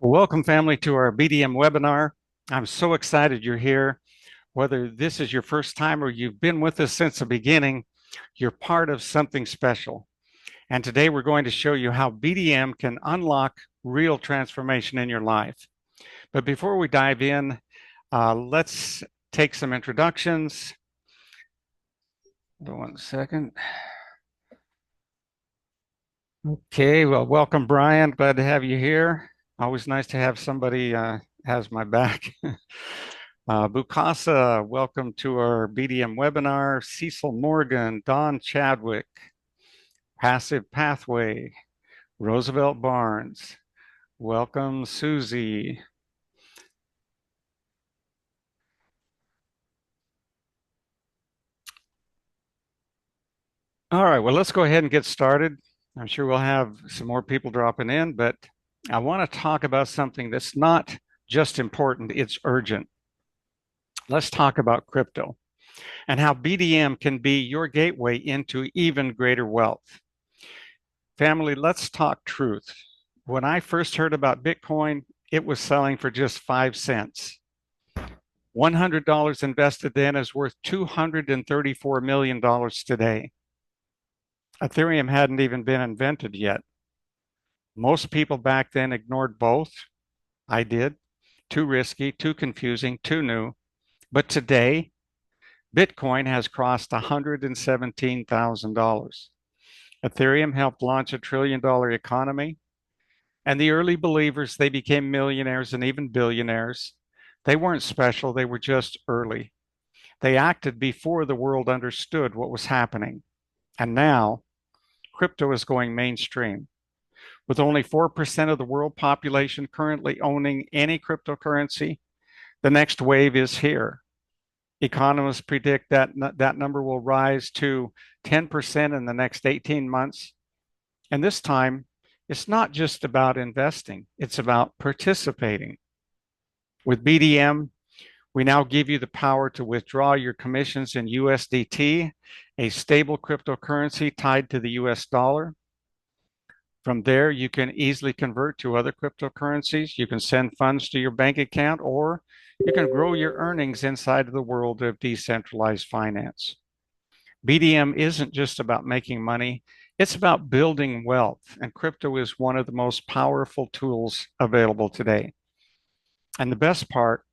Welcome, family, to our BDM webinar. I'm so excited you're here. Whether this is your first time or you've been with us since the beginning, you're part of something special. And today we're going to show you how BDM can unlock real transformation in your life. But before we dive in, let's take some introductions. Hold on 1 second. Okay, well, welcome, Brian. Glad to have you here. Always nice to have somebody has my back. Bukasa, welcome to our BDM webinar. Cecil Morgan, Don Chadwick, Passive Pathway, Roosevelt Barnes, welcome Susie. All right, well, let's go ahead and get started. I'm sure we'll have some more people dropping in, but I want to talk about something that's not just important, it's urgent. Let's talk about crypto and how BDM can be your gateway into even greater wealth. Family, let's talk truth. When I first heard about Bitcoin, it was selling for just 5 cents. $100 invested then is worth $234 million today. Ethereum hadn't even been invented yet. Most people back then ignored both. I did. Too risky, too confusing, too new. But today, Bitcoin has crossed $117,000. Ethereum helped launch a $1 trillion economy. And the early believers, they became millionaires and even billionaires. They weren't special, they were just early. They acted before the world understood what was happening. And now, crypto is going mainstream. With only 4% of the world population currently owning any cryptocurrency, the next wave is here. Economists predict that that number will rise to 10% in the next 18 months. And this time, it's not just about investing, it's about participating. With BDM, we now give you the power to withdraw your commissions in USDT, a stable cryptocurrency tied to the US dollar. From there, you can easily convert to other cryptocurrencies. You can send funds to your bank account, or you can grow your earnings inside of the world of decentralized finance. BDM isn't just about making money, it's about building wealth, and crypto is one of the most powerful tools available today. And the best part,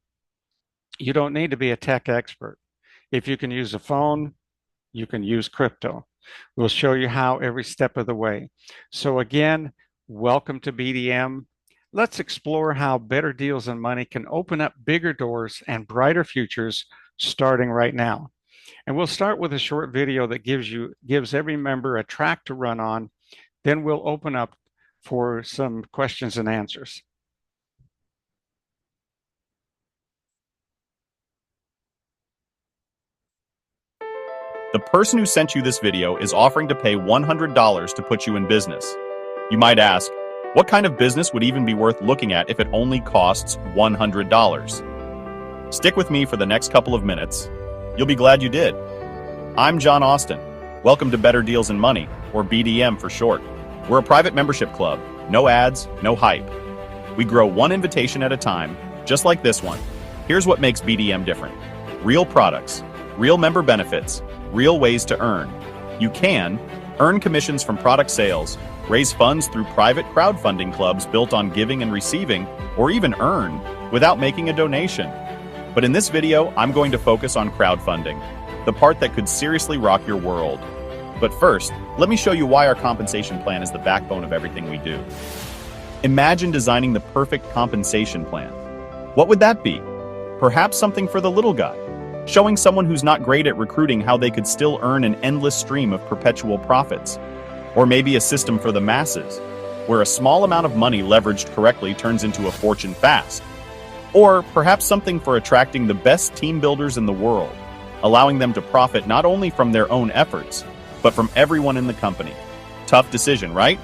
you don't need to be a tech expert. If you can use a phone, you can use crypto. We'll show you how every step of the way. So again, welcome to BDM. Let's explore how better deals and money can open up bigger doors and brighter futures starting right now. And we'll start with a short video that gives every member a track to run on. Then we'll open up for some questions and answers. The person who sent you this video is offering to pay $100 to put you in business. You might ask, what kind of business would even be worth looking at if it only costs $100? Stick with me for the next couple of minutes. You'll be glad you did. I'm John Austin. Welcome to Better Deals and Money, or BDM for short. We're a private membership club. No ads, no hype. We grow one invitation at a time, just like this one. Here's what makes BDM different. Real products, real member benefits, real ways to earn. You can earn commissions from product sales, raise funds through private crowdfunding clubs built on giving and receiving, or even earn without making a donation. But in this video, I'm going to focus on crowdfunding, the part that could seriously rock your world. But first, let me show you why our compensation plan is the backbone of everything we do. Imagine designing the perfect compensation plan. What would that be? Perhaps something for the little guy, showing someone who's not great at recruiting how they could still earn an endless stream of perpetual profits. Or maybe a system for the masses, where a small amount of money leveraged correctly turns into a fortune fast. Or perhaps something for attracting the best team builders in the world, allowing them to profit not only from their own efforts, but from everyone in the company. Tough decision, right?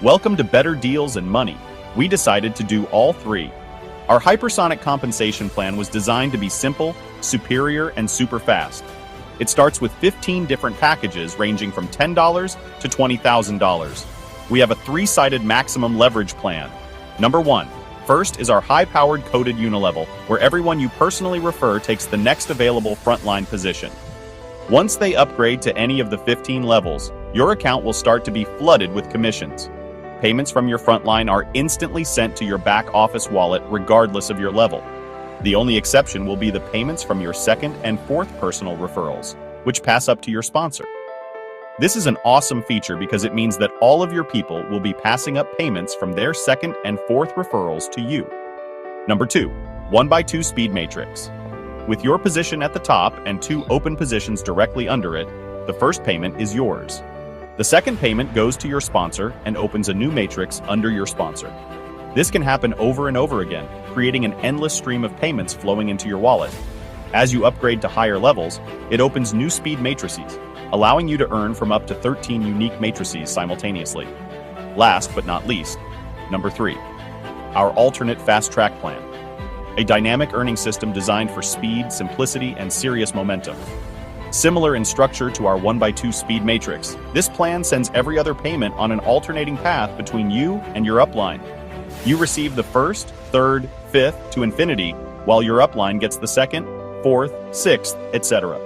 Welcome to Better Deals and Money. We decided to do all three. Our hypersonic compensation plan was designed to be simple, superior, and super fast. It starts with 15 different packages ranging from $10 to $20,000. We have a 3-sided maximum leverage plan. Number 1, First is our high-powered coded unilevel, where everyone you personally refer takes the next available frontline position. Once they upgrade to any of the 15 levels, your account will start to be flooded with commissions. Payments from your frontline are instantly sent to your back office wallet regardless of your level. The only exception will be the payments from your second and fourth personal referrals, which pass up to your sponsor. This is an awesome feature because it means that all of your people will be passing up payments from their second and fourth referrals to you. Number 2, 1x2 speed matrix. With your position at the top and 2 open positions directly under it, the first payment is yours. The second payment goes to your sponsor and opens a new matrix under your sponsor. This can happen over and over again, creating an endless stream of payments flowing into your wallet. As you upgrade to higher levels, it opens new speed matrices, allowing you to earn from up to 13 unique matrices simultaneously. Last but not least, number 3, our alternate fast track plan. A dynamic earning system designed for speed, simplicity, and serious momentum. Similar in structure to our 1x2 speed matrix, this plan sends every other payment on an alternating path between you and your upline. You receive the first, third, fifth to infinity, while your upline gets the second, fourth, sixth, etc.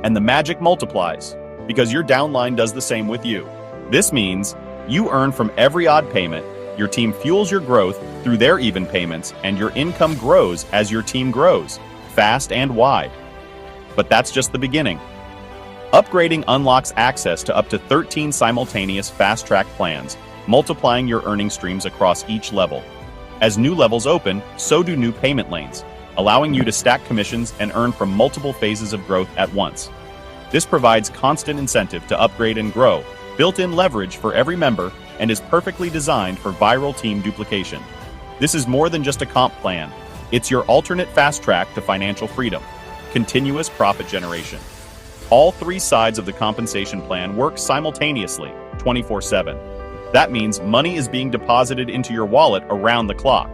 And the magic multiplies, because your downline does the same with you. This means you earn from every odd payment, your team fuels your growth through their even payments, and your income grows as your team grows, fast and wide. But that's just the beginning. Upgrading unlocks access to up to 13 simultaneous fast-track plans, multiplying your earning streams across each level. As new levels open, so do new payment lanes, allowing you to stack commissions and earn from multiple phases of growth at once. This provides constant incentive to upgrade and grow, built-in leverage for every member, and is perfectly designed for viral team duplication. This is more than just a comp plan. It's your alternate fast track to financial freedom. Continuous profit generation. All 3 sides of the compensation plan work simultaneously, 24/7. That means money is being deposited into your wallet around the clock.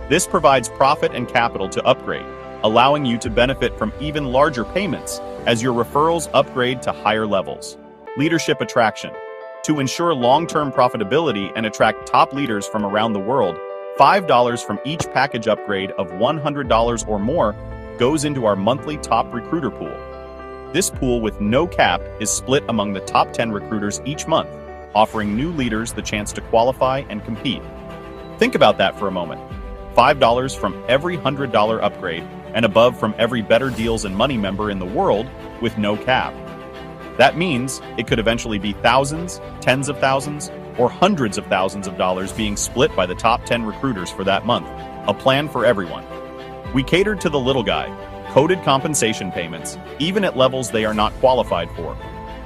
This provides profit and capital to upgrade, allowing you to benefit from even larger payments as your referrals upgrade to higher levels. Leadership attraction. To ensure long-term profitability and attract top leaders from around the world, $5 from each package upgrade of $100 or more goes into our monthly top recruiter pool. This pool with no cap is split among the top 10 recruiters each month, offering new leaders the chance to qualify and compete. Think about that for a moment. $5 from every $100 upgrade and above from every Better Deals and Money member in the world with no cap. That means it could eventually be thousands, tens of thousands, or hundreds of thousands of dollars being split by the top 10 recruiters for that month. A plan for everyone. We catered to the little guy. Coded compensation payments, even at levels they are not qualified for.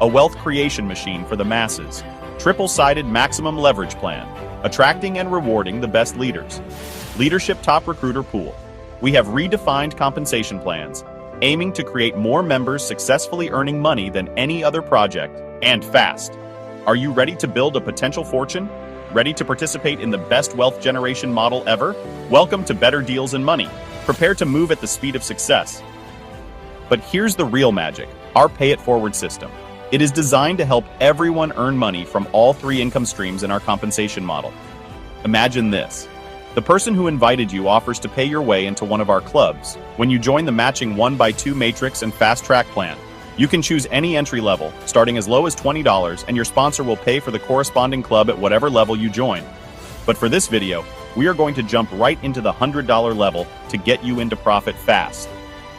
A wealth creation machine for the masses. Triple-sided maximum leverage plan, attracting and rewarding the best leaders. Leadership top recruiter pool. We have redefined compensation plans, aiming to create more members successfully earning money than any other project, and fast. Are you ready to build a potential fortune? Ready to participate in the best wealth generation model ever? Welcome to Better Deals and Money. Prepare to move at the speed of success. But here's the real magic, our Pay It Forward system. It is designed to help everyone earn money from all 3 income streams in our compensation model. Imagine this. The person who invited you offers to pay your way into one of our clubs when you join the matching 1x2 matrix and fast track plan. You can choose any entry level, starting as low as $20, and your sponsor will pay for the corresponding club at whatever level you join. But for this video, we are going to jump right into the $100 level to get you into profit fast.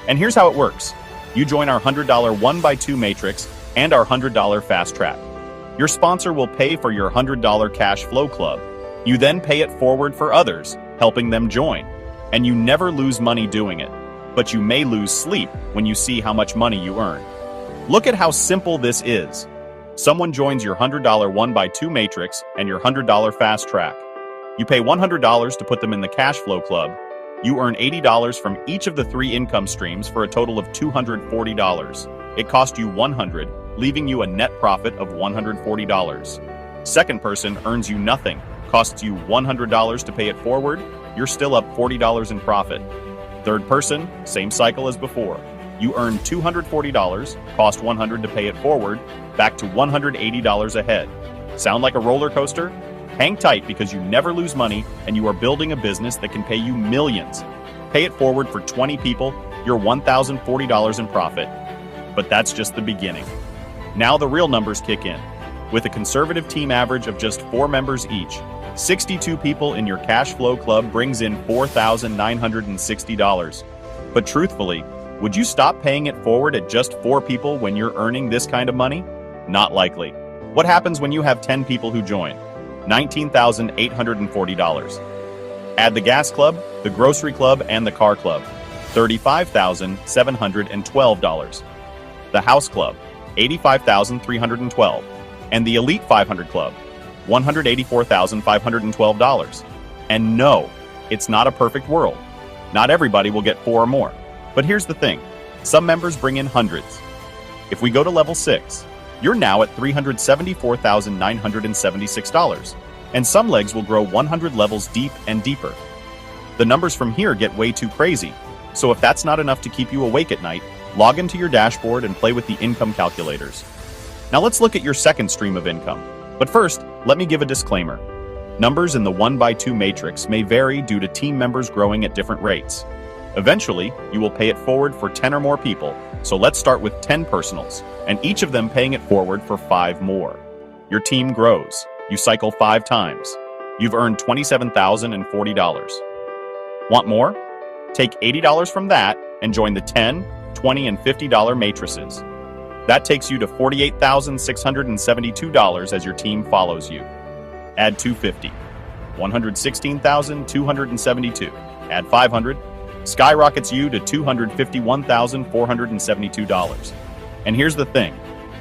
And here's how it works. You join our $100 1x2 matrix and our $100 fast track. Your sponsor will pay for your $100 cash flow club. You then pay it forward for others, helping them join. And you never lose money doing it. But you may lose sleep when you see how much money you earn. Look at how simple this is. Someone joins your $100 1x2 matrix and your $100 fast track. You pay $100 to put them in the cash flow club. You earn $80 from each of the 3 income streams for a total of $240. It cost you $100, leaving you a net profit of $140. Second person earns you nothing, costs you $100 to pay it forward, you're still up $40 in profit. Third person, same cycle as before. You earn $240, cost $100 to pay it forward, back to $180 ahead. Sound like a roller coaster? Hang tight because you never lose money and you are building a business that can pay you millions. Pay it forward for 20 people, you're $1,040 in profit. But that's just the beginning. Now the real numbers kick in. With a conservative team average of just 4 members each, 62 people in your cash flow club brings in $4,960. But truthfully, would you stop paying it forward at just 4 people when you're earning this kind of money? Not likely. What happens when you have 10 people who join? $19,840. Add the gas club, the grocery club, and the car club. $35,712. The house club, $85,312. And the Elite 500 Club, $184,512. And no, it's not a perfect world. Not everybody will get 4 or more. But here's the thing, some members bring in hundreds. If we go to level 6, you're now at $374,976. And some legs will grow 100 levels deep and deeper. The numbers from here get way too crazy. So if that's not enough to keep you awake at night, log into your dashboard and play with the income calculators. Now let's look at your second stream of income. But first, let me give a disclaimer. Numbers in the 1x2 matrix may vary due to team members growing at different rates. Eventually, you will pay it forward for 10 or more people, so let's start with 10 personals, and each of them paying it forward for 5 more. Your team grows. You cycle 5 times. You've earned $27,040. Want more? Take $80 from that and join the $10, $20, and $50 matrices. That takes you to $48,672 as your team follows you. Add $250, $116,272. Add $500, skyrockets you to $251,472. And here's the thing,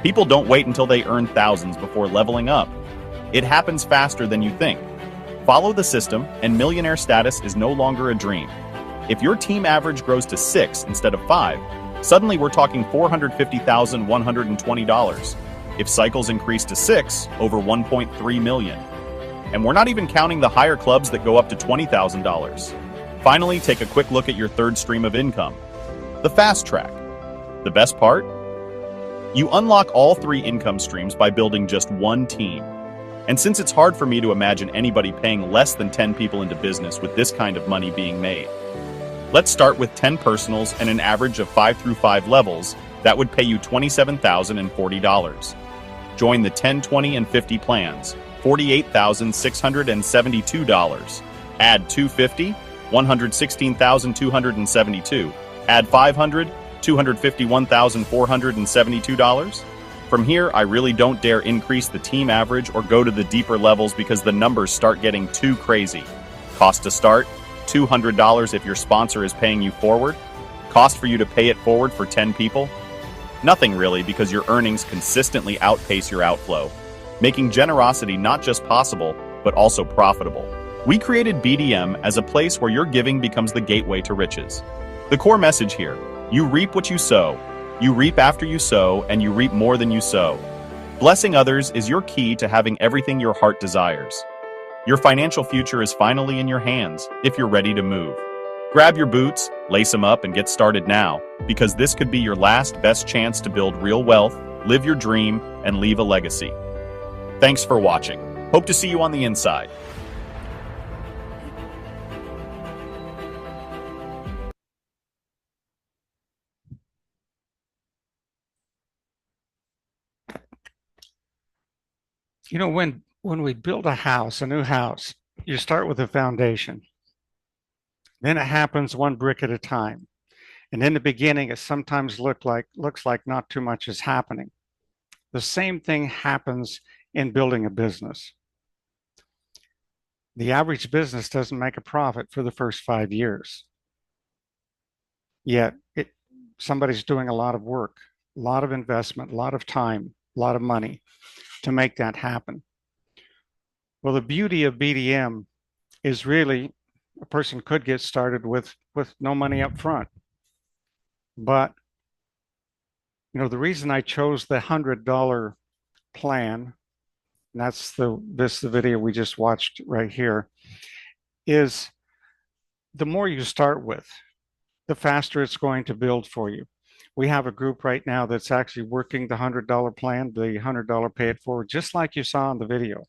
people don't wait until they earn thousands before leveling up. It happens faster than you think. Follow the system, and millionaire status is no longer a dream. If your team average grows to 6 instead of 5, suddenly we're talking $450,120. If cycles increase to 6, over $1.3 million. And we're not even counting the higher clubs that go up to $20,000. Finally, take a quick look at your third stream of income, the fast track. The best part? You unlock all 3 income streams by building just one team. And since it's hard for me to imagine anybody paying less than 10 people into business with this kind of money being made, let's start with 10 personals and an average of 5 through 5 levels that would pay you $27,040. Join the 10, 20, and 50 plans, $48,672. Add $250, $116,272. Add $500, $251,472. From here, I really don't dare increase the team average or go to the deeper levels because the numbers start getting too crazy. Cost to start, $200 if your sponsor is paying you forward. Cost for you to pay it forward for 10 people? Nothing really, because your earnings consistently outpace your outflow, making generosity not just possible, but also profitable. We created BDM as a place where your giving becomes the gateway to riches. The core message here, you reap what you sow. You reap after you sow, and you reap more than you sow. Blessing others is your key to having everything your heart desires. Your financial future is finally in your hands, if you're ready to move. Grab your boots, lace them up, and get started now, because this could be your last best chance to build real wealth, live your dream, and leave a legacy. Thanks for watching. Hope to see you on the inside. You know, when we build a house, a new house, you start with a foundation. Then it happens one brick at a time. And in the beginning, it sometimes looks like not too much is happening. The same thing happens in building a business. The average business doesn't make a profit for the first 5 years. Yet somebody's doing a lot of work, a lot of investment, a lot of time, a lot of money to make that happen. Well, the beauty of BDM is really a person could get started with no money up front. But you know, the reason I chose the $100 plan, and that's the video we just watched right here, is the more you start with, the faster it's going to build for you. We have a group right now that's actually working the $100 plan, the $100 pay it forward, just like you saw in the video.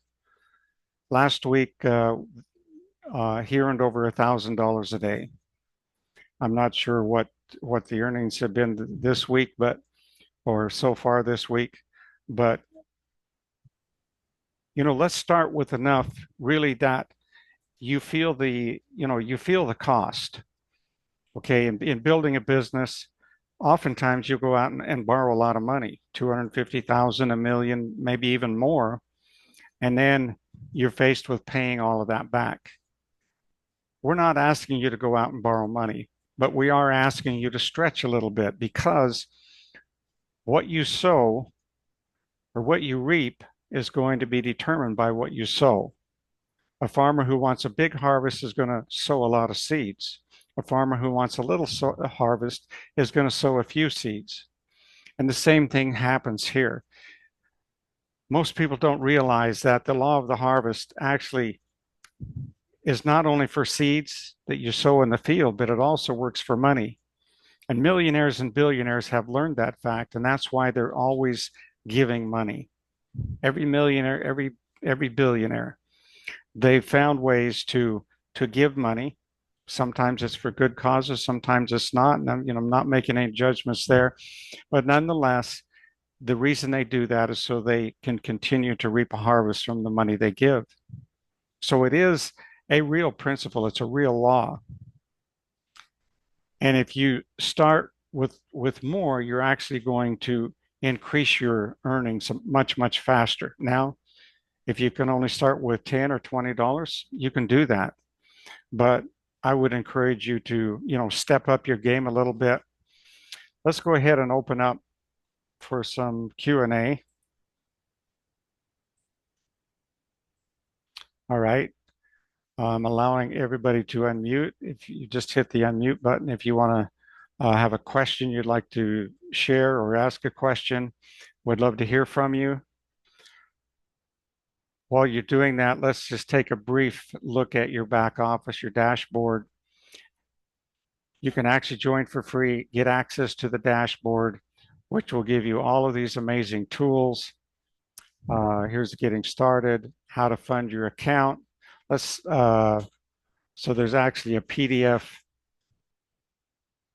Last week, he earned over $1,000 a day. I'm not sure what the earnings have been this week, but or so far this week, but let's start with enough really that you feel the cost. Okay, in building a business, oftentimes you go out and borrow a lot of money, 250,000, a million, maybe even more, and then you're faced with paying all of that back. We're not asking you to go out and borrow money, but we are asking you to stretch a little bit because what you sow or what you reap is going to be determined by what you sow. A farmer who wants a big harvest is going to sow a lot of seeds. A farmer who wants a little harvest is going to sow a few seeds. And the same thing happens here. Most people don't realize that the law of the harvest actually is not only for seeds that you sow in the field, but it also works for money. And millionaires and billionaires have learned that fact, and that's why they're always giving money. Every millionaire, every billionaire, they've found ways to give money. Sometimes it's for good causes, sometimes it's not. And I'm not making any judgments there, but nonetheless, the reason they do that is so they can continue to reap a harvest from the money they give. So it is a real principle. It's a real law. And if you start with more, you're actually going to increase your earnings much, much faster. Now, if you can only start with 10 or $20, you can do that. But I would encourage you to, step up your game a little bit. Let's go ahead and open up for some Q&A. All right. I'm allowing everybody to unmute. If you just hit the unmute button, if you want to have a question you'd like to share or ask a question, we'd love to hear from you. While you're doing that, let's just take a brief look at your back office, your dashboard. You can actually join for free, get access to the dashboard, which will give you all of these amazing tools. Here's getting started, how to fund your account. So there's actually a PDF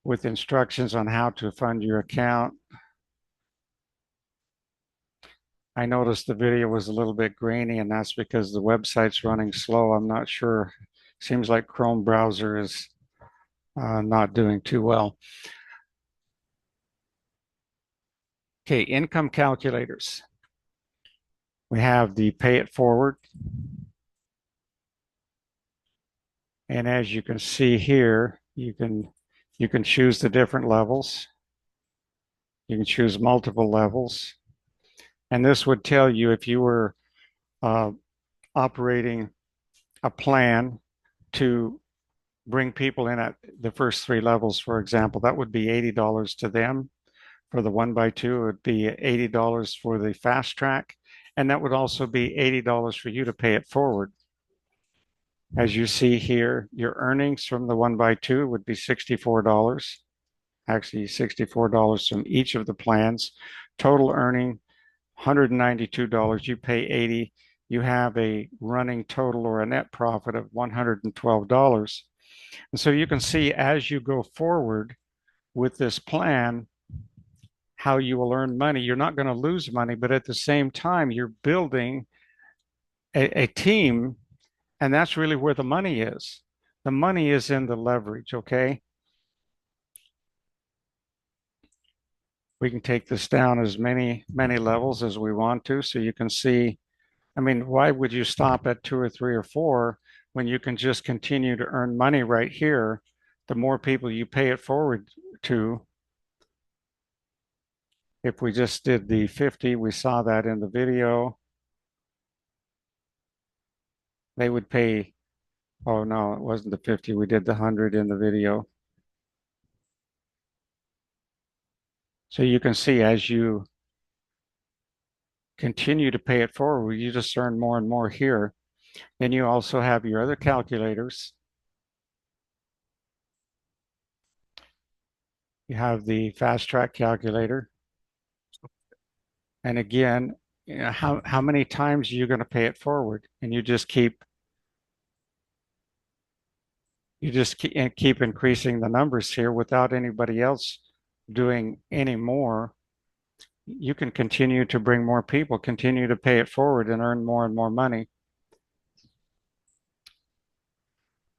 with instructions on how to fund your account. I noticed the video was a little bit grainy, and that's because the website's running slow. I'm not sure. Seems like Chrome browser is not doing too well. Okay, income calculators. We have the pay it forward. And as you can see here, you can choose the different levels. You can choose multiple levels. And this would tell you if you were operating a plan to bring people in at the first three levels, for example, that would be $80 to them. For the 1x2, it would be $80 for the fast track. And that would also be $80 for you to pay it forward. As you see here, your earnings from the 1x2 would be $64. Actually, $64 from each of the plans. Total earning, $192. You pay $80. You have a running total or a net profit of $112. And so you can see as you go forward with this plan, how you will earn money. You're not going to lose money, but at the same time, you're building a team, and that's really where the money is. The money is in the leverage, okay? We can take this down as many levels as we want to, so you can see, I mean, why would you stop at 2 or 3 or 4 when you can just continue to earn money right here? The more people you pay it forward to, if we just did the 50, we saw that in the video, they would pay, oh no, it wasn't the 50, we did the 100 in the video. So you can see as you continue to pay it forward, you just earn more and more here. Then you also have your other calculators. You have the fast track calculator. And again, how many times are you going to pay it forward? And you just keep increasing the numbers here without anybody else doing any more. You can continue to bring more people, continue to pay it forward and earn more and more money.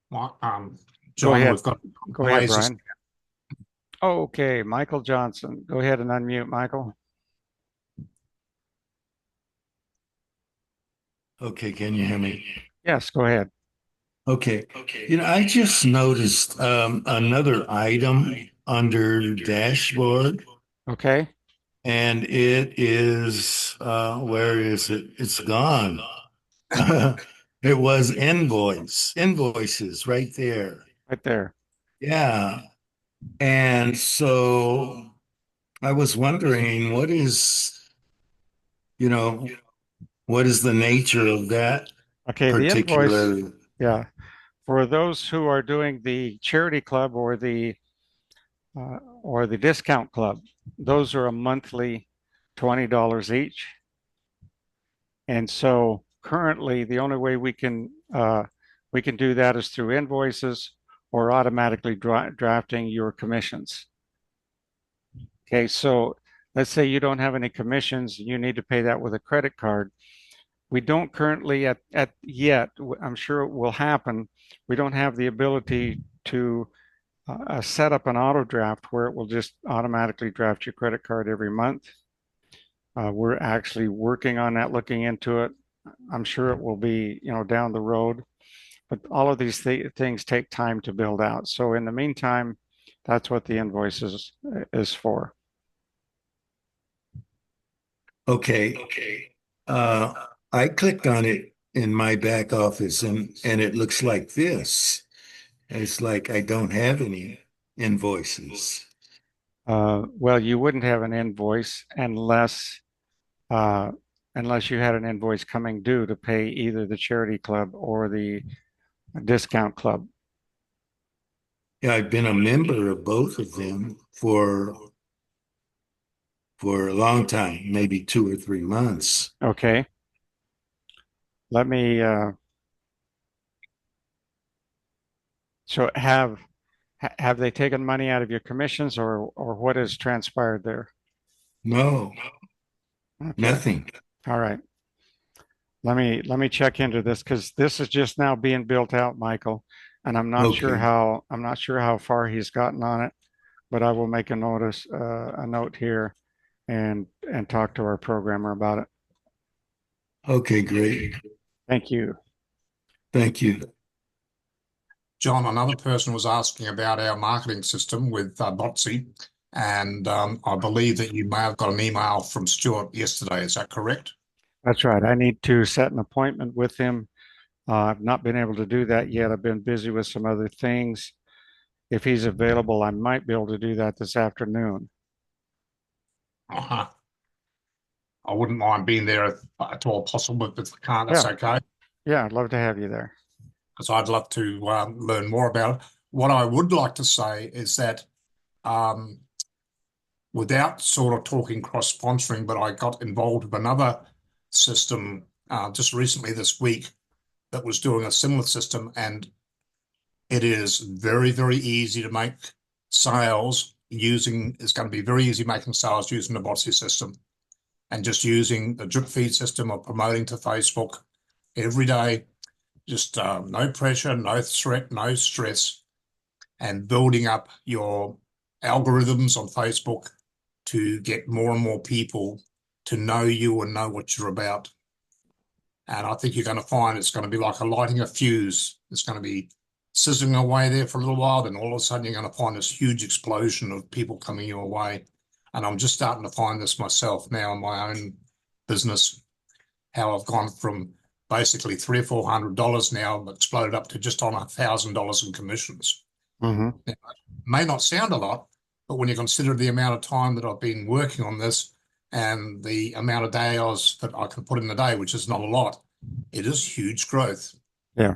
Well, Go John, ahead. we've got Go ahead, lasers. Brian. Okay, Michael Johnson. Go ahead and unmute, Michael. Okay, can you hear me? Yes, go ahead. Okay. I just noticed another item under dashboard, Okay. and it is where is it? It's gone. It was invoices right there. Right there. Yeah. And so I was wondering you know, what is the nature of that Okay, the invoice, particular? yeah. For those who are doing the charity club or the discount club, those are a monthly $20 each. And so currently, the only way we can do that is through invoices or automatically drafting your commissions. Okay, so let's say you don't have any commissions, you need to pay that with a credit card. We don't currently at yet. I'm sure it will happen. We don't have the ability to set up an auto draft where it will just automatically draft your credit card every month. We're actually working on that, looking into it. I'm sure it will be, down the road, but all of these things take time to build out. So in the meantime, that's what the invoice is for. Okay. Uh, I clicked on it in my back office and it looks like this. It's like I don't have any invoices. Well, you wouldn't have an invoice uh, unless you had an invoice coming due to pay either the charity club or the discount club. Yeah, I've been a member of both of them for a long time, maybe 2 or 3 months. Okay, let me. So have they taken money out of your commissions, or what has transpired there? No, Okay, nothing. all right. Let me check into this because this is just now being built out, Michael, and Okay. I'm not sure how far he's gotten on it, but I will make a note here and talk to our programmer about it. Okay, great. Thank you. Thank you. John, another person was asking about our marketing system with Botsy, and I believe that you may have got an email from Stuart yesterday. Is that correct? That's right. I need to set an appointment with him. I've not been able to do that yet. I've been busy with some other things. If he's available, I might be able to do that this afternoon. Uh-huh. I wouldn't mind being there if at all possible, but if I can't, that's Yeah, okay. yeah, I'd love to have you there. Because I'd love to learn more about it. What I would like to say is that um, without sort of talking cross-sponsoring, but I got involved with another system just recently this week that was doing a similar system, and it is very, very easy to make sales using, it's going to be very easy making sales using the Botsy system and just using the drip feed system or promoting to Facebook every day. Just no pressure, no threat, no stress, and building up your algorithms on Facebook to get more and more people to know you and know what you're about. And I think you're going to find it's going to be like a lighting a fuse. It's going to be sizzling away there for a little while, then all of a sudden you're going to find this huge explosion of people coming your way. And I'm just starting to find this myself now in my own business, how I've gone from basically $300 or $400 now, exploded up to just on $1,000 in commissions. Mm-hmm. Now, it may not sound a lot, but when you consider the amount of time that I've been working on this and the amount of days that I can put in the day, which is not a lot, it is huge growth. Yeah,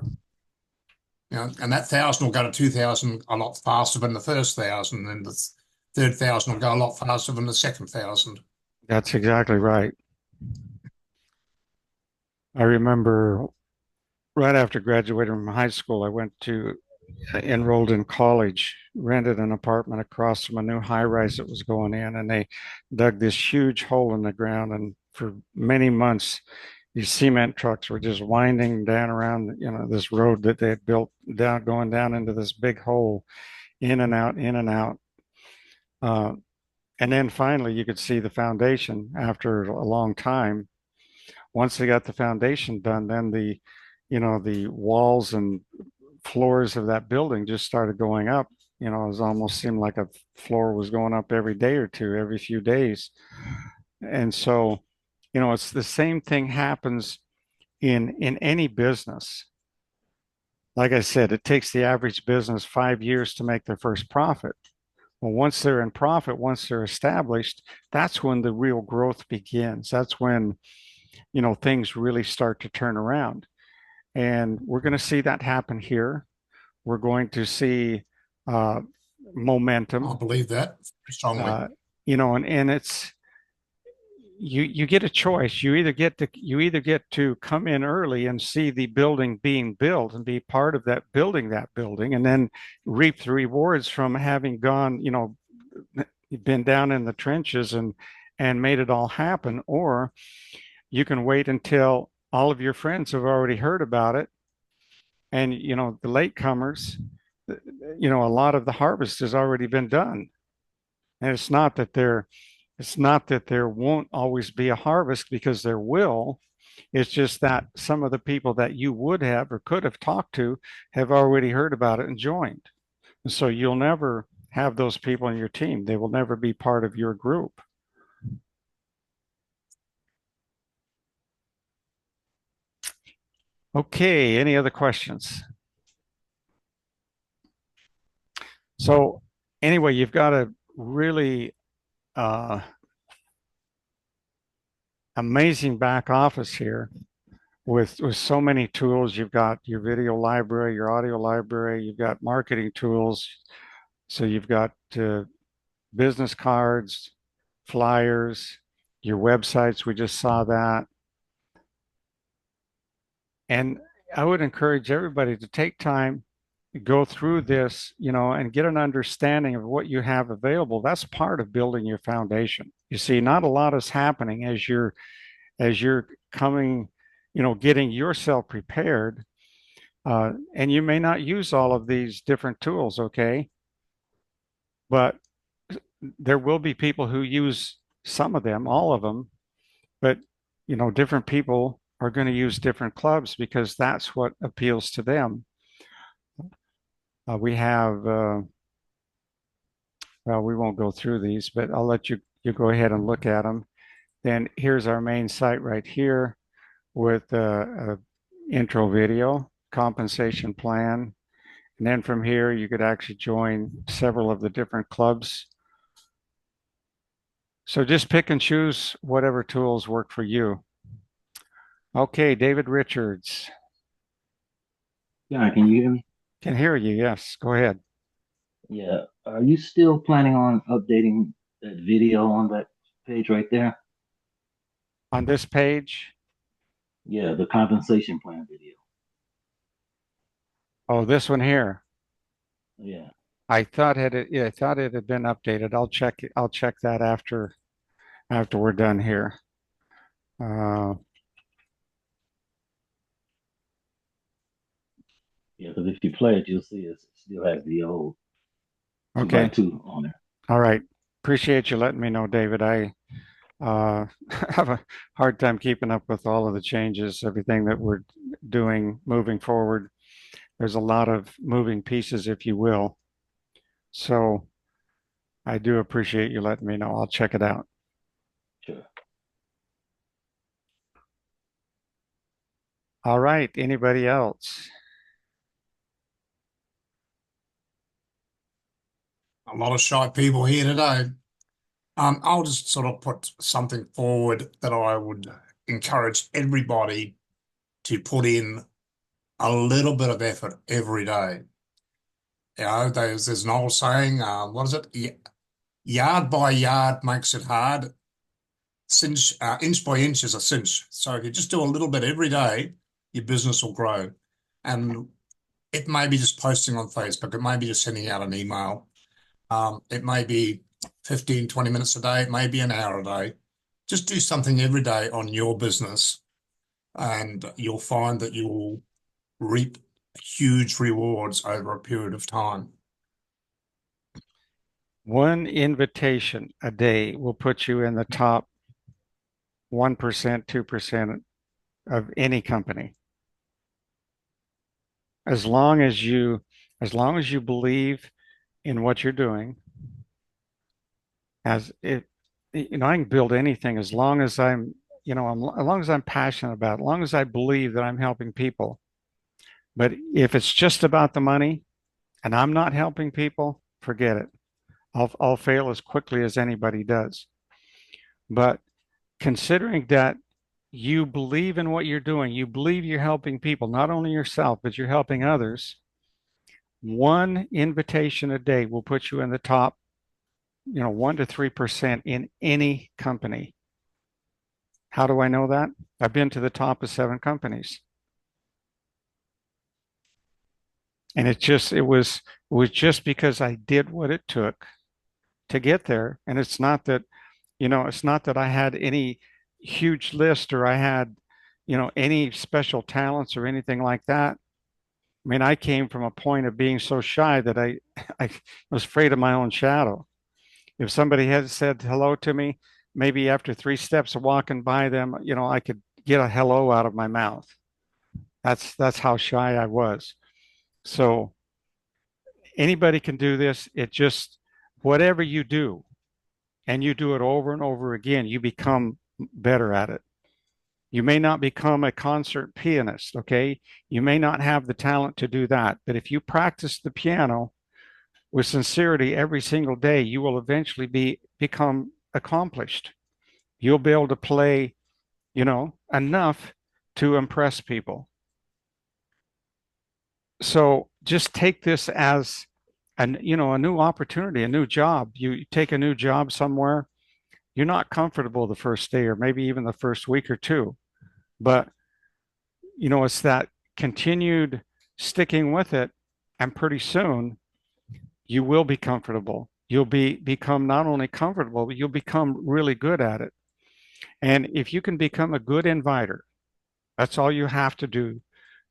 And that 1,000 will go to 2,000 a lot faster than the first 1,000, and the third 1,000 will go a lot faster than the second 1,000. that's exactly right. I remember right after graduating from high school, I went to enrolled in college, rented an apartment across from a new high rise that was going in, and they dug this huge hole in the ground. And for many months, these cement trucks were just winding down around, this road that they had built down, going down into this big hole, in and out, in and out. Uh, and then finally, you could see the foundation after a long time. Once they got the foundation done, then the walls and floors of that building just started going up. It was almost seemed like a floor was going up every day or two, every few days. And so, it's the same thing happens in any business. Like I said, it takes the average business 5 years to make their first profit. Well, once they're in profit, once they're established, that's when the real growth begins. That's when, things really start to turn around. And we're going to see that happen here. We're going to see uh, I momentum, believe that strongly. and it's you get a choice. You either get to come in early and see the building being built and be part of that building, and then reap the rewards from having gone, been down in the trenches and made it all happen, or you can wait until all of your friends have already heard about it, and the latecomers, a lot of the harvest has already been done. And it's not that there won't always be a harvest, because there will. It's just that some of the people that you would have or could have talked to have already heard about it and joined. And so you'll never have those people in your team. They will never be part of your group. Okay, any other questions? So anyway, you've got a really uh, amazing back office here with so many tools. You've got your video library, your audio library, you've got marketing tools. So you've got business cards, flyers, your websites. We just saw that. And I would encourage everybody to take time, go through this, and get an understanding of what you have available. That's part of building your foundation. You see, not a lot is happening as you're coming, getting yourself prepared. And you may not use all of these different tools, okay? But there will be people who use some of them, all of them, but different people are going to use different clubs because that's what appeals to them. We have, well, we won't go through these, but I'll let you go ahead and look at them. Then here's our main site right here with a intro video, compensation plan. And then from here, you could actually join several of the different clubs. So just pick and choose whatever tools work for you. Okay, David Richards. Yeah, can you hear me? Can hear you. Yes, go ahead. Yeah. Are you still planning on updating that video on that page right there? On this page, Yeah, the compensation plan video. oh, this one here. Yeah. I thought it had been updated. I'll check that after we're done here. Uh, Yeah, because if you play it, you'll see it still has the old two by okay. two on there. All right. Appreciate you letting me know, David. I have a hard time keeping up with all of the changes, everything that we're doing moving forward. There's a lot of moving pieces, if you will. So I do appreciate you letting me know. I'll check it out. Sure. All right. Anybody else? A lot of shy people here today. I'll just sort of put something forward that I would encourage everybody to put in a little bit of effort every day. There's an old saying, what is it? Yard by yard makes it hard. cinch, inch by inch is a cinch. So if you just do a little bit every day, your business will grow. And it may be just posting on Facebook. It may be just sending out an email. It may be 15, 20 minutes a day. It may be an hour a day. Just do something every day on your business, and you'll find that you will reap huge rewards over a period of time. One invitation a day will put you in the top 1%, 2% of any company. As long as you believe in what you're doing, as it, I can build anything as long as as long as I'm passionate about it, as long as I believe that I'm helping people. But if it's just about the money and I'm not helping people, forget it. I'll fail as quickly as anybody does. But considering that you believe in what you're doing, you believe you're helping people, not only yourself, but you're helping others, one invitation a day will put you in the top, 1 to 3% in any company. How do I know that? I've been to the top of 7 companies. And it was just because I did what it took to get there. And it's not that, it's not that I had any huge list or I had, any special talents or anything like that. I mean, I came from a point of being so shy that I was afraid of my own shadow. If somebody had said hello to me, maybe after 3 steps of walking by them, I could get a hello out of my mouth. That's how shy I was. So anybody can do this. It just, whatever you do, and you do it over and over again, you become better at it. You may not become a concert pianist, okay? You may not have the talent to do that, but if you practice the piano with sincerity every single day, you will eventually become accomplished. You'll be able to play, enough to impress people. So just take this as a new opportunity, a new job. You take a new job somewhere, you're not comfortable the first day or maybe even the first week or two, but it's that continued sticking with it, and pretty soon you will be comfortable. You'll become not only comfortable, but you'll become really good at it. And if you can become a good inviter, that's all you have to do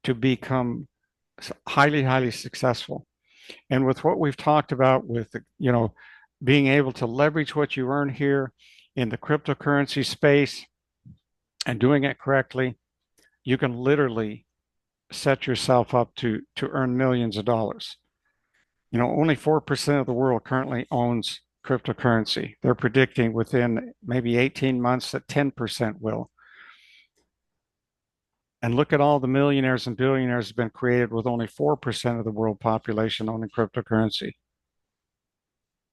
to become highly, highly successful. And with what we've talked about with, being able to leverage what you earn here in the cryptocurrency space and doing it correctly, you can literally set yourself up to earn millions of dollars. Only 4% of the world currently owns cryptocurrency. They're predicting within maybe 18 months that 10% will. And look at all the millionaires and billionaires have been created with only 4% of the world population owning cryptocurrency.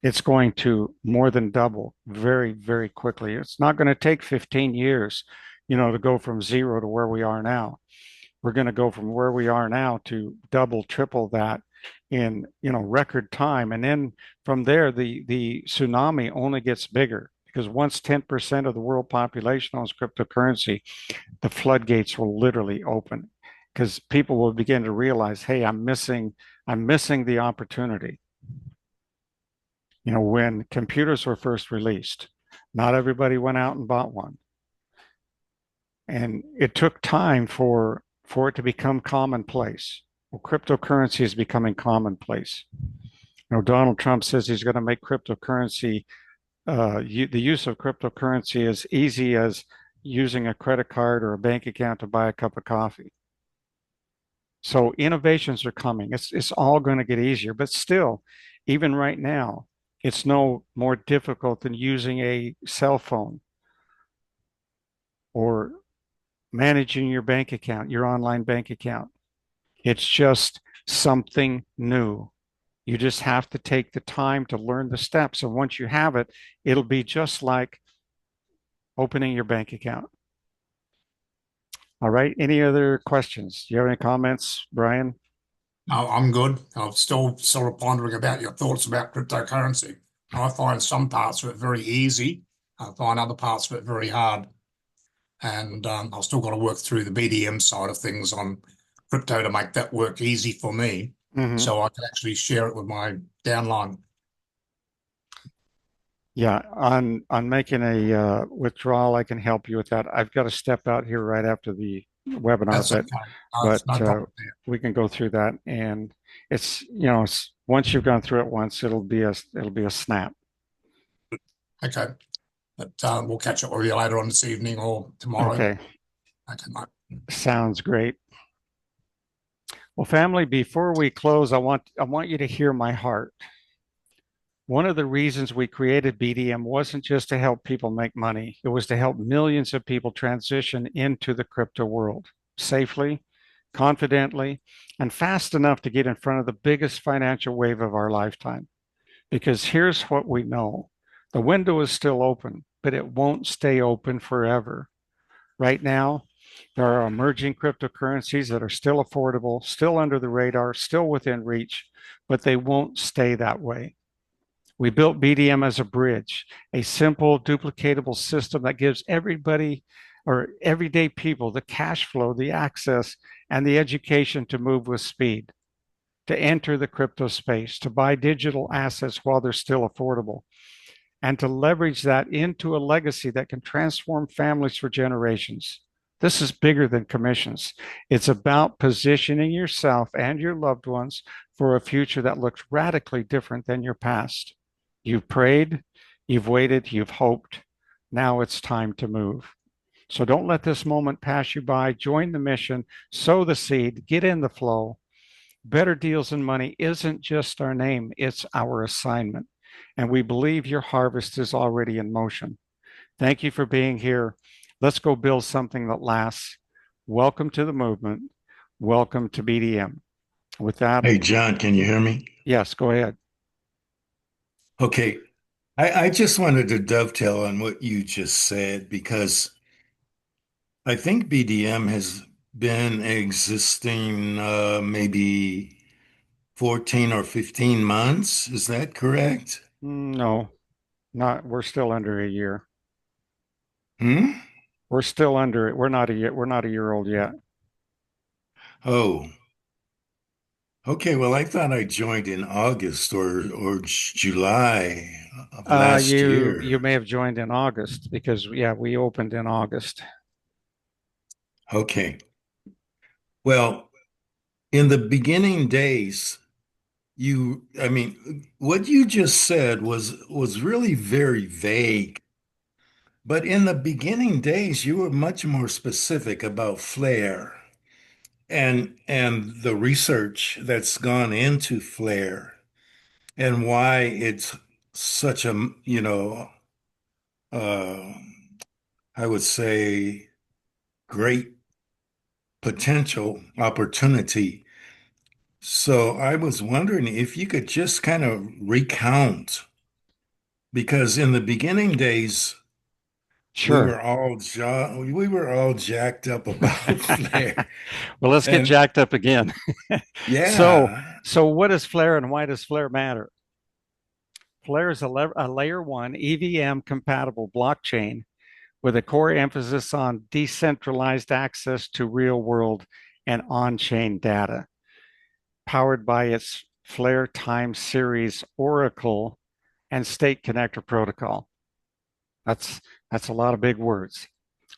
It's going to more than double very, very quickly. It's not going to take 15 years, to go from zero to where we are now. We're going to go from where we are now to double, triple that in, record time. And then from there, the tsunami only gets bigger, because once 10% of the world population owns cryptocurrency, the floodgates will literally open, because people will begin to realize, hey, I'm missing the opportunity. When computers were first released, not everybody went out and bought one. And it took time for it to become commonplace. Well, cryptocurrency is becoming commonplace. Donald Trump says he's going to make cryptocurrency, the use of cryptocurrency, as easy as using a credit card or a bank account to buy a cup of coffee. So innovations are coming. It's all going to get easier, but still, even right now, it's no more difficult than using a cell phone or managing your bank account, your online bank account. It's just something new. You just have to take the time to learn the steps. And once you have it, it'll be just like opening your bank account. All right. Any other questions? Do you have any comments, Brian? No, I'm good. I'm still sort of pondering about your thoughts about cryptocurrency. I find some parts of it very easy, I find other parts of it very hard. And I've still got to work through the BDM side of things on crypto to make that work easy for me, Hmm. so I can actually share it with my downline. Yeah, on making a withdrawal, I can help you with that. I've got to step out here right after the webinar, That's but okay. but No uh, problem there. we can go through that, and it's once you've gone through it once, it'll be a snap. Okay. But we'll catch up with you later on this evening or tomorrow. Okay, Okay, mate. sounds great. Well, family, before we close, I want you to hear my heart. One of the reasons we created BDM wasn't just to help people make money. It was to help millions of people transition into the crypto world safely, confidently, and fast enough to get in front of the biggest financial wave of our lifetime. Because here's what we know: the window is still open, but it won't stay open forever. Right now, there are emerging cryptocurrencies that are still affordable, still under the radar, still within reach, but they won't stay that way. We built BDM as a bridge, a simple, duplicatable system that gives everybody or everyday people the cash flow, the access, and the education to move with speed, to enter the crypto space, to buy digital assets while they're still affordable, and to leverage that into a legacy that can transform families for generations. This is bigger than commissions. It's about positioning yourself and your loved ones for a future that looks radically different than your past. You've prayed, you've waited, you've hoped. Now it's time to move. So don't let this moment pass you by. Join the mission, sow the seed, get in the flow. Better Deals and Money isn't just our name, it's our assignment. And we believe your harvest is already in motion. Thank you for being here. Let's go build something that lasts. Welcome to the movement. Welcome to BDM. With that, Hey, John, can you hear me? yes, go ahead. Okay. I just wanted to dovetail on what you just said because I think BDM has been existing maybe 14 or 15 months. Is that correct? No, not, we're still under a year. Hmm? We're still under it. We're not a year old yet. Oh, okay. Well, I thought I joined in August or July of last You year. may have joined in August because yeah, we opened in August. Okay. Well, in the beginning days, I mean, what you just said was really very vague. But in the beginning days, you were much more specific about flare and the research that's gone into flare and why it's such a, uh, I would say, great potential opportunity. So I was wondering if you could just kind of recount, because in the beginning days, Sure. we were all jacked up about flare. Well, let's get And jacked up again. So, yeah, so what is Flare and why does Flare matter? Flare is a layer one EVM compatible blockchain with a core emphasis on decentralized access to real world and on chain data, powered by its Flare time series Oracle and State Connector protocol. That's that's a lot of big words.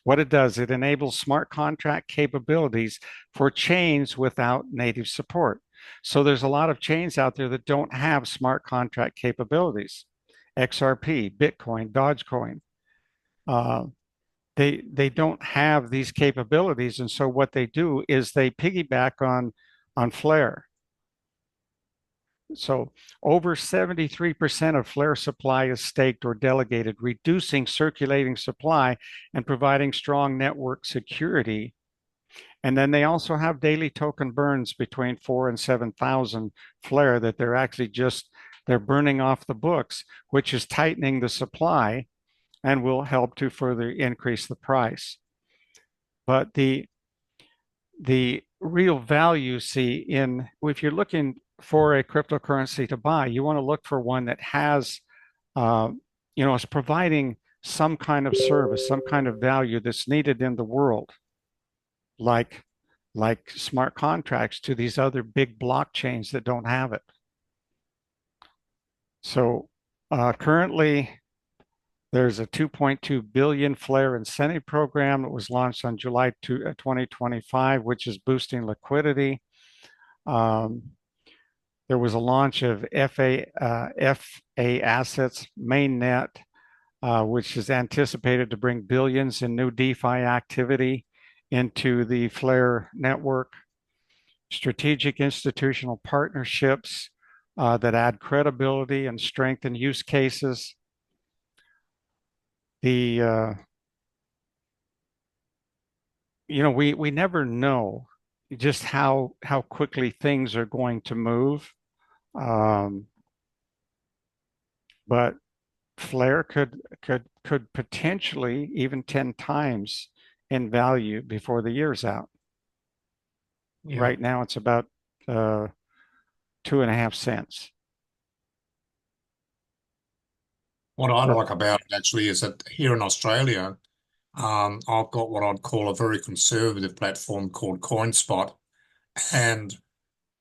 What it does, it enables smart contract capabilities for chains without native support. So there's a lot of chains out there that don't have smart contract capabilities. XRP, Bitcoin, Dogecoin, uh, they don't have these capabilities, and so what they do is they piggyback on Flare. So over 73% of flare supply is staked or delegated, reducing circulating supply and providing strong network security. And then they also have daily token burns between 4 and 7,000 flare that they're burning off the books, which is tightening the supply and will help to further increase the price. But the real value, see, in if you're looking for a cryptocurrency to buy, you want to look for one that has, is providing some kind of service, some kind of value that's needed in the world, like smart contracts to these other big blockchains that don't have it. So currently, there's a 2.2 billion Flare incentive program that was launched on July 2025, which is boosting liquidity. There was a launch of FA Assets mainnet, which is anticipated to bring billions in new DeFi activity into the Flare network. Strategic institutional partnerships that add credibility and strengthen use cases. The we never know just how quickly things are going to move, but Flare could potentially even 10 times in value before the year's out. Yeah. Right now, it's about 2.5 cents. What I like about it actually is that here in Australia, I've got what I'd call a very conservative platform called CoinSpot, and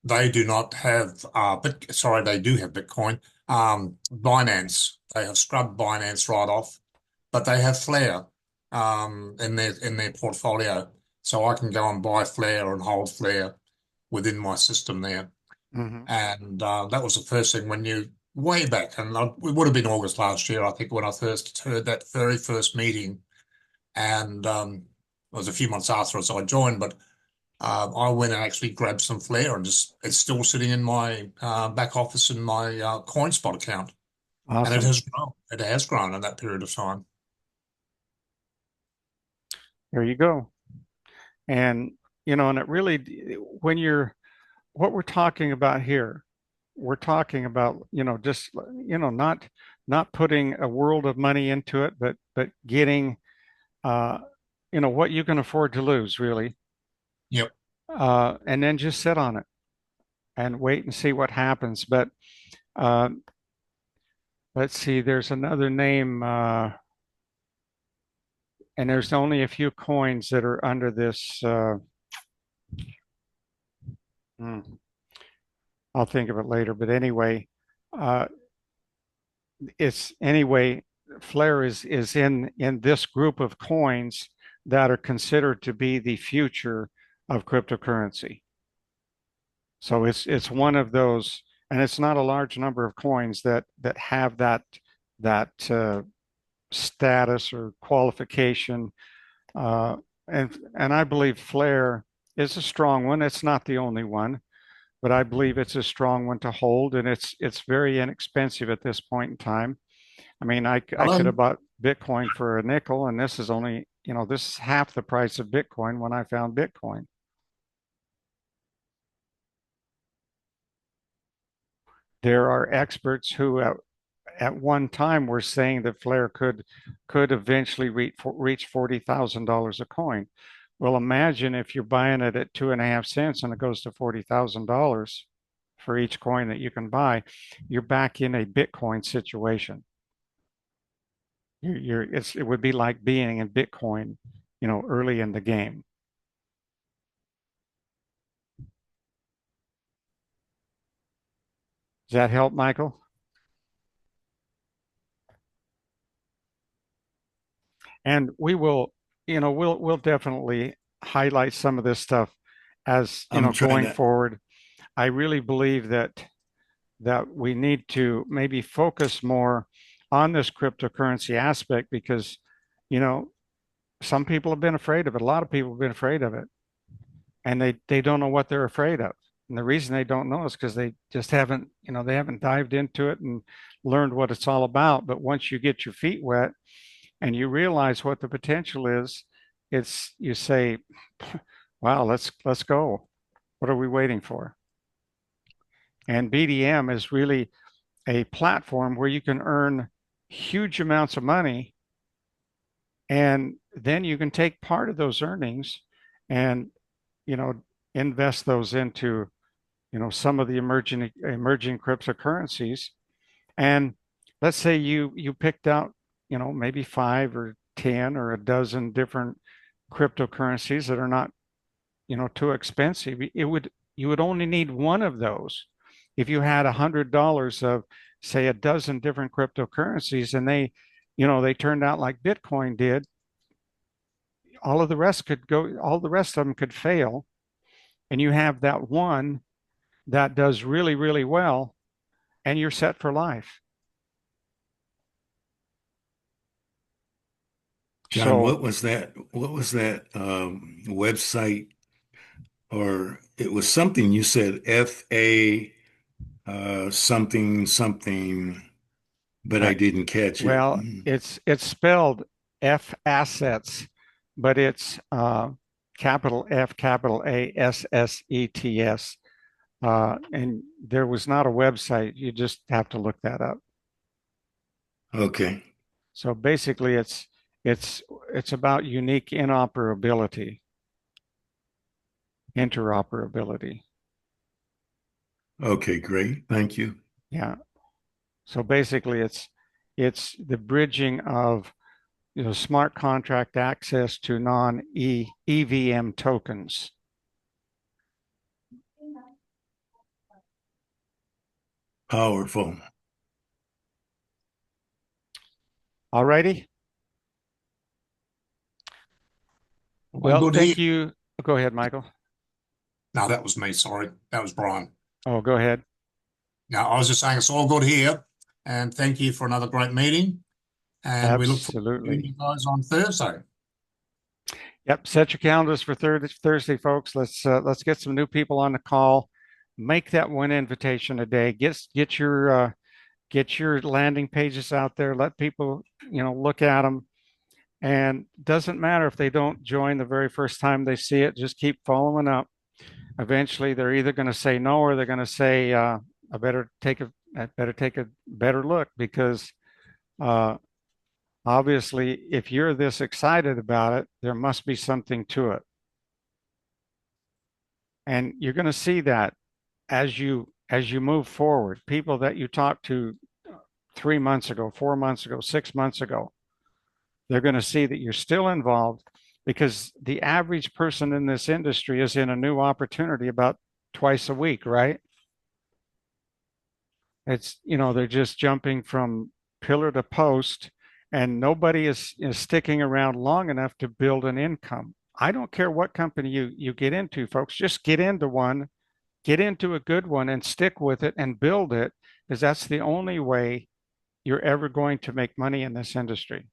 they do not have, they do have Bitcoin. Binance, they have scrubbed Binance right off, but they have Flare in their portfolio, so I can go and buy Flare and hold Flare within my system there. Mm-hmm. And that was the first thing when you way back, and it would have been August last year, I think, when I first heard that very first meeting, and it was a few months after as I joined, but I went and actually grabbed some Flare and just it's still sitting in my back office in my CoinSpot account, and it Awesome. has grown. It has grown in that period of time. There you go. And and it really, when you're what we're talking about here, we're talking about, just, not putting a world of money into it, but getting, uh, what you can afford to lose, really, Yep. and then just sit on it and wait and see what happens. But uh, let's see, there's another name, and there's only a few coins that are under this. I'll think of it later. But anyway, uh, it's anyway. Flare is in this group of coins that are considered to be the future of cryptocurrency. So it's one of those, and it's not a large number of coins that have that status or qualification. Uh, and I believe Flare is a strong one. It's not the only one, but I believe it's a strong one to hold, and it's very inexpensive at this point in time. I mean, I could have Alan, bought Bitcoin for a nickel, and this is only, this is half the price of Bitcoin when I found Bitcoin. There are experts who at one time were saying that Flare could eventually reach $40,000 a coin. Well, imagine if you're buying it at 2.5 cents and it goes to $40,000 for each coin that you can buy. You're back in a Bitcoin situation. It would be like being in Bitcoin, early in the game. Does that help, Michael? And we will, we'll definitely highlight some of this stuff as, I'm trying going to, forward. I really believe that we need to maybe focus more on this cryptocurrency aspect because, you know, some people have been afraid of it. A lot of people have been afraid of it, and they don't know what they're afraid of. And the reason they don't know is because they just haven't, they haven't dived into it and learned what it's all about. But once you get your feet wet and you realize what the potential is, it's you say, "Wow, let's go. What are we waiting for?" And BDM is really a platform where you can earn huge amounts of money, and then you can take part of those earnings and, you know, invest those into, some of the emerging cryptocurrencies. And let's say you picked out, maybe 5 or 10 or a dozen different cryptocurrencies that are not, too expensive. You would only need one of those. If you had $100 of, say, a dozen different cryptocurrencies and they turned out like Bitcoin did, all the rest of them could fail. And you have that one that does really, really well, and you're set for life. John, So, what was that? What was that website? Or it was something you said FA something something, but I uh, didn't catch it. well, it's spelled F assets, but it's capital F, capital A, SSETS. And there was not a website. You just have to look that up. Okay. So basically, it's it's about unique interoperability. Okay, great. Thank you. Yeah. So basically, it's the bridging of smart contract access to non EVM tokens. Powerful. All righty. All Well, good here. thank you. Go ahead, Michael. No, that was me. Sorry. That was Brian. Oh, go ahead. Now, I was just saying it's all good here. And thank you for another great meeting. And we look forward to seeing Absolutely. you guys on Thursday. Yep. Set your calendars for Thursday, folks. Let's get some new people on the call. Make that one invitation a day. Get your landing pages out there. Let people look at them. And doesn't matter if they don't join the very first time they see it. Just keep following up. Eventually, they're either going to say no or they're going to say, I better take a better look because uh, obviously, if you're this excited about it, there must be something to it. And you're going to see that as you move forward. People that you talked to 3 months ago, 4 months ago, 6 months ago, they're going to see that you're still involved because the average person in this industry is in a new opportunity about twice a week, right? It's, they're just jumping from pillar to post, and nobody is sticking around long enough to build an income. I don't care what company you get into, folks, just get into one, get into a good one and stick with it and build it, because that's the only way you're ever going to make money in this industry.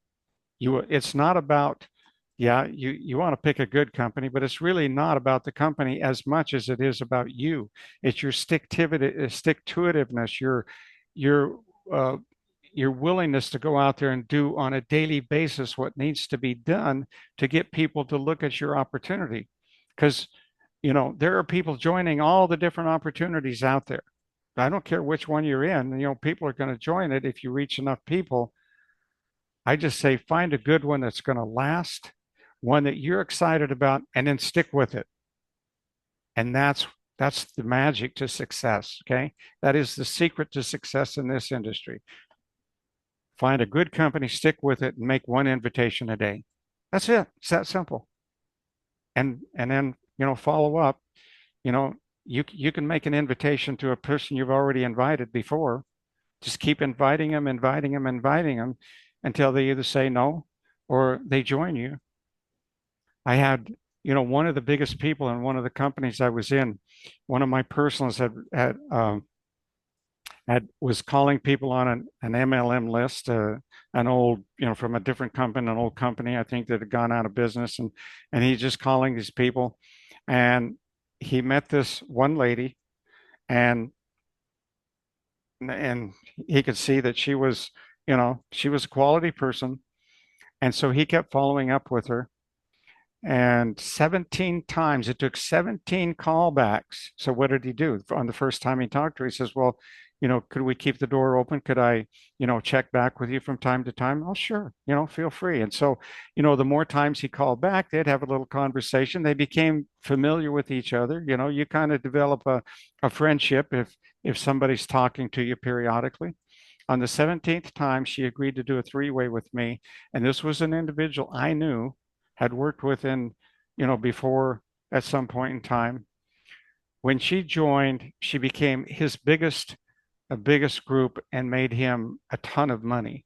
It's not about, yeah, you want to pick a good company, but it's really not about the company as much as it is about you. It's your stick to itiveness, your uh, your willingness to go out there and do on a daily basis what needs to be done to get people to look at your opportunity. Because there are people joining all the different opportunities out there. I don't care which one you're in. People are going to join it if you reach enough people. I just say find a good one that's going to last, one that you're excited about, and then stick with it. And that's the magic to success. Okay. That is the secret to success in this industry. Find a good company, stick with it, and make one invitation a day. That's it. It's that simple. And then, follow up. You know, you can make an invitation to a person you've already invited before. Just keep inviting them, inviting them, inviting them until they either say no or they join you. I had, one of the biggest people in one of the companies I was in, one of my personals was calling people on an MLM list, an old, from a different company, an old company, I think that had gone out of business, and he's just calling these people, and he met this one lady, and and he could see that she was a quality person, and so he kept following up with her. And 17 times, it took 17 callbacks. So what did he do? On the first time he talked to her, he says, well, could we keep the door open? Could I, check back with you from time to time? Oh, sure. Feel free. And so, the more times he called back, they'd have a little conversation. They became familiar with each other. You kind of develop a friendship if somebody's talking to you periodically. On the 17th time, she agreed to do a three-way with me. And this was an individual I knew, had worked with before at some point in time. When she joined, she became his biggest group and made him a ton of money.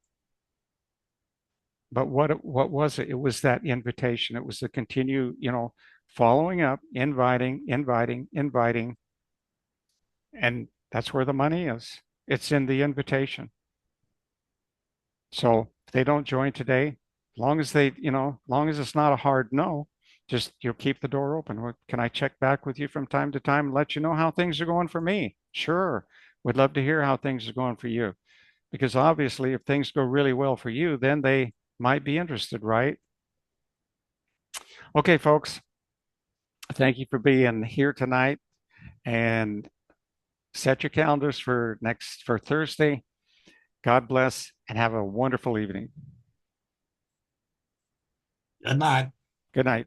But what was it? It was that invitation. It was to continue, following up, inviting, and that's where the money is. It's in the invitation. So if they don't join today, long as long as it's not a hard no, just you'll keep the door open. Can I check back with you from time to time and let you know how things are going for me? Sure. Would love to hear how things are going for you. Because obviously, if things go really well for you, then they might be interested, right? Okay, folks, thank you for being here tonight, and set your calendars for Thursday. God bless and have a wonderful evening. Good night. Good night.